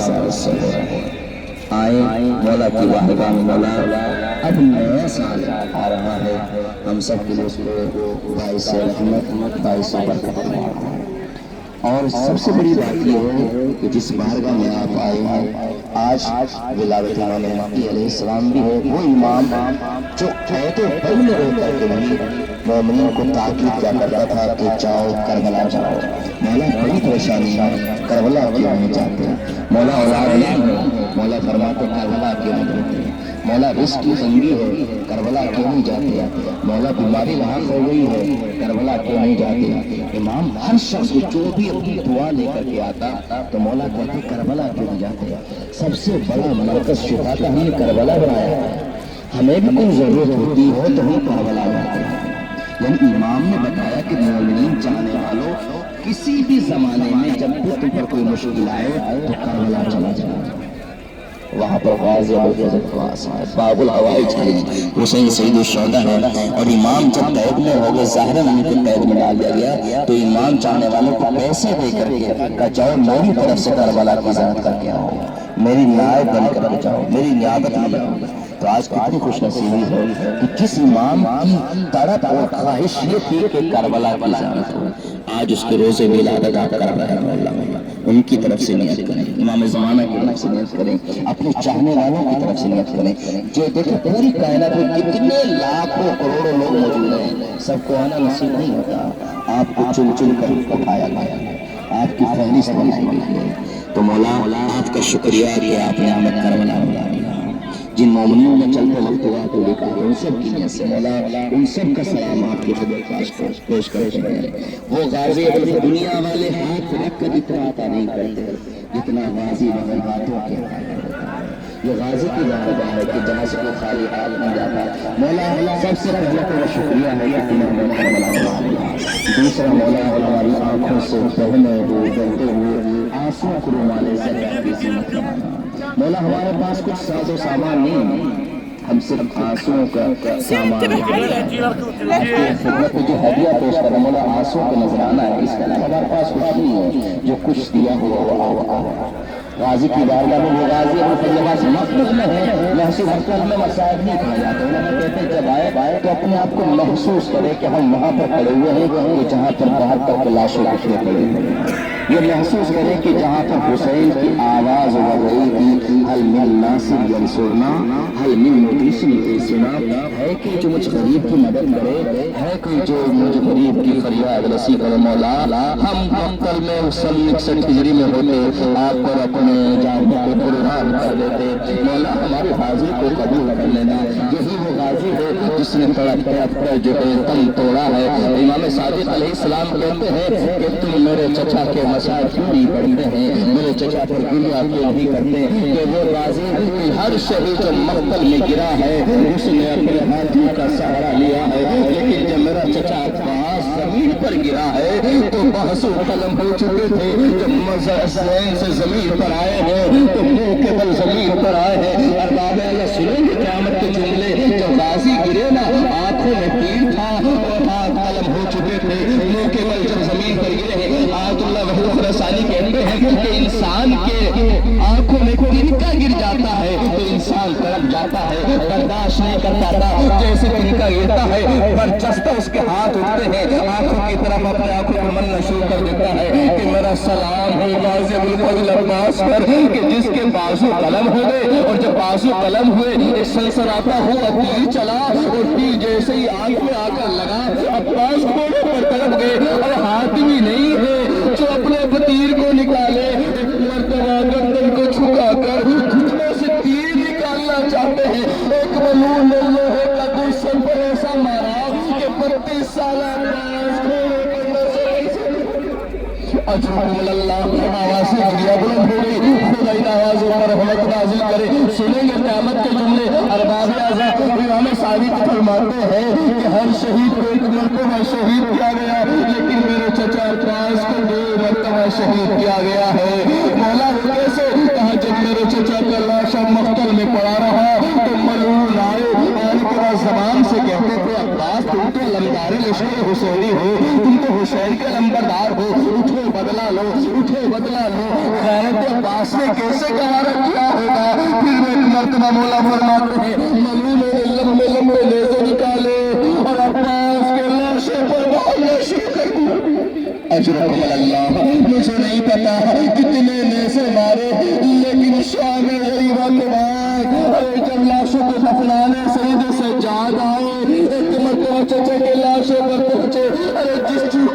بشارت سے ہو رہا ہے۔ آئے مولا کی بارگاہ میں، مولا اب نیا سال آ رہا ہے، ہم سب کے لیے اس کو باعث رحمت باعث برکت بنا ہے۔ اور سب سے بڑی بات یہ ہے کہ جس بارگاہ میں آپ آئے ہیں آج ولادت امام مہدی علیہ السلام بھی ہے، وہ امام جو قید و بند میں رہ کر کے بھی مومنین کو تاکید کیا کرتا تھا کہ جاؤ کربلا جاؤ۔ مولا بڑی پریشانی ہے، کربلا کیوں نہیں جاتے؟ مولا اولاد نہیں ہے، مولا فرماتے کربلا کیوں نہیں جاتے؟ مولا رزق کی تنگی ہے، کربلا کیوں نہیں جاتے؟ مولا بیماری لاحق ہو گئی ہے، کربلا کیوں نہیں جاتے؟ امام ہر شخص جو بھی اپنی دعا لے کر کے آتا تو مولا کہتے کربلا کیوں نہیں جاتے؟ سب سے بڑا مرکز شفا کا ہم نے کربلا بنایا ہے، ہمیں بھی کوئی ضرورت ہوتی ہے تو ہم کربلا جاتے ہیں۔ یعنی امام نے بتایا کہ مومنین چاہنے والوں کسی بھی زمانے میں جب بھی تم پر کوئی مشکل آئے تو کربلا چلا جائے، وہاں پر غازی باب الحوائج حسین سید الشہداء ہے۔ اور امام جب قید میں ہو گئے، ظاہراً ان کو قید میں ڈال دیا گیا، تو امام چاہنے والوں کو پیسے دے کر کے کہا جاؤ میری طرف سے کربلا کی زیارت کر کے آؤ، میری نائب بن کر کے جاؤ، میری نیابت میں جاؤ۔ تو آج کتنی خوش نصیبی ہے کہ جس امام کی تڑپ اور خواہش یہ تھی کہ کربلا کی زیارت ہو، آج اس کے روزے ولادت آپ کر رہے ہیں۔ اللہ ان کی طرف سے نیت کریں، امام زمانہ کی طرف سے نیت کریں، اپنے چاہنے والوں کی طرف سے نیت کریں۔ جو دیکھیں پوری کائنات میں کتنے لاکھوں کروڑوں لوگ موجود ہیں، سب کو آنا نصیب نہیں ہوتا، آپ کو چن چن کر اٹھایا گیا ہے، آپ کی فہرست بنائی گئی ہے۔ تو مولا آپ کا شکریہ کہ آپ نے ہمیں کربلا بنا دیا۔ جن مومنین نے چلتے وقت دعا کو دیکھا ہے ان سب کی نیت سے مولا ان سب کا سلام آپ کی خدمت پیش کرتے ہیں۔ وہ غازی دنیا والے ہاتھ رکھ کر اتنا عطا نہیں کرتے جتنا غازی بغیر ہاتھوں کے عطا کرتا ہے۔ یہ غازی کی بارگاہ ہے کہ جہاں سے کوئی خالی ہاتھ نہیں جاتا۔ مولا سب سے پہلے تو شکریہ ہے کہ تم نے کربلا بنا دیا۔ دوسرا مولا ہماری آنکھوں سے بہنے ہوئے بہتے ہوئے آنسو کو رومانے سے کی زینت بنانا۔ مولا ہمارے پاس کچھ ساز و سامان نہیں ہے، ہم صرف آنسوؤں کا سامان آپ کی خدمت میں جو ہدیہ پیش کر رہے ہیں مولا آنسوؤں کا نذرانہ ہے، اس کے علاوہ ہمارے پاس کچھ نہیں ہے، جو کچھ دیا ہوا وہ آپ کا۔ غازی کی بارگاہ میں وہ غازی اپنی فضلات مقبول میں ہے، محسوس حرکت میں مسائل نہیں کھا جاتے۔ انہوں نے کہتے ہیں جب آئے تو اپنے آپ کو محسوس کرے کہ ہم وہاں پر کھڑے ہوئے ہیں کہ جہاں پر باہر تک لاشوں کے کھڑے ہوئے ہیں۔ یہ محسوس کریں کہ جہاں پر حسین کی آواز ہو رہی تھی حل من ناصر ینصرنا حل من مغیث یغیثنا، ہے کہ جو مجھ غریب کی مدد کرے، ہے کہ جو مجھ غریب کی فریاد رسی کرے۔ مولا ہم مقتل میں سن 61 ہجری میں ہوتے آپ پر اپنے جانوں کو قربان کر دیتے۔ مولا ہماری حاضری کو قبول کر لینا، یہی وہ غازی ہے جس نے تڑپ تڑپ کر جو ہے دم توڑا ہے۔ امام صادق علیہ السلام کہتے ہیں کہ تم میرے چچا کے مسائل کیوں نہیں پڑھتے ہیں، میرے چچا پر گریہ کیوں نہیں کرتے؟ کہ وہ غازی ہر شہید جو مقتل میں گرا ہے اس نے اپنے ہاتھوں کا سہارا لیا ہے، لیکن جب میرا چچا عباس زمین پر گرا ہے تو بحث و قلم ہو چکے تھے۔ جب مظہر حسین سے زمین پر آئے ہیں تو منہ کے بل زمین پر آئے ہیں۔ ارباب اللہ سنیں گے قیامت کے جملے، جب غازی گرے نا آنکھوں میں تیر تھا اور ہاتھ قلم ہو چکے تھے، منہ کے بل جب زمین پر گرے ہیں۔ آیت اللہ وحدہ خراسانی کہتے ہیں کہ انسان کے آنکھوں میں تنکا گر جاتا ہے تو انسان تڑپ جاتا ہے، برداشت نہیں کر پاتا، جیسے تنکا گرتا ہے برجستہ اس کے ہاتھ اٹھتے ہیں، آنکھوں کی طرف اپنے آنکھوں کو تمنا شروع کر دیتا ہے کہ میرا سلام ہے غازی ابوالفضل عباس پر کہ جس کے بازو قلم ہوئے، اور جب بازو قلم ہوئے ایک سلسلاتا ہوا تیر چلا اور تیر جیسے ہی آنکھ میں آ کر لگا عباس گھوڑے پر تڑپ گئے اور ہاتھ بھی نہیں ہے جو اپنے تیر کو نکالے۔ ایک مرتبہ گردن کو چھکا کر گھٹنوں سے تیر نکالنا چاہتے ہیں، ایک ملعون نے لوہے کا دشمن پر ایسا مارا کہ 32 سالہ عباس گھوڑے پر نہ اجرکم اللہ آواز سے گریا بلند ہو گئی۔ خدا ان آوازوں پر رحمت نازل کرے۔ سنیں گے قیامت کے جملے۔ ارباب اعظم امام صادق فرماتے ہیں کہ ہر شہید کو ایک مرتبہ شہید کیا گیا، لیکن میرے چچا عباس کو 2 مرتبہ شہید کیا گیا ہے۔ مولا وہ کیسے؟ کہا جب میرے چچا کا لاشا مقتل میں پڑا رہا تو ملعون آئے کے بعد زبان سے کہتے تھے عباس تم تو علمدار لشکر حسینی ہو، تم تو حسین کے علمبردار ہو، اٹھو بدلا لو، اٹھو بدلا لو۔ غیرت عباس اس نے کیسے گوارا کیا ہوگا؟ پھر ایک مرتبہ مولا فرماتے ہیں ملول نے لمبے لمبے نیزے نکالے اور عباس کے لاشے پر مارنا شروع کر دیا۔ اجرکم اللہ، مجھے نہیں پتا کتنے نیزے مارے، لیکن شام غریبہ کے بعد جب لاشوں کو دفنانے سید سجاد آئے، ایک مرتبہ چچا کے لاشے پر پہنچے، ارے جس چیز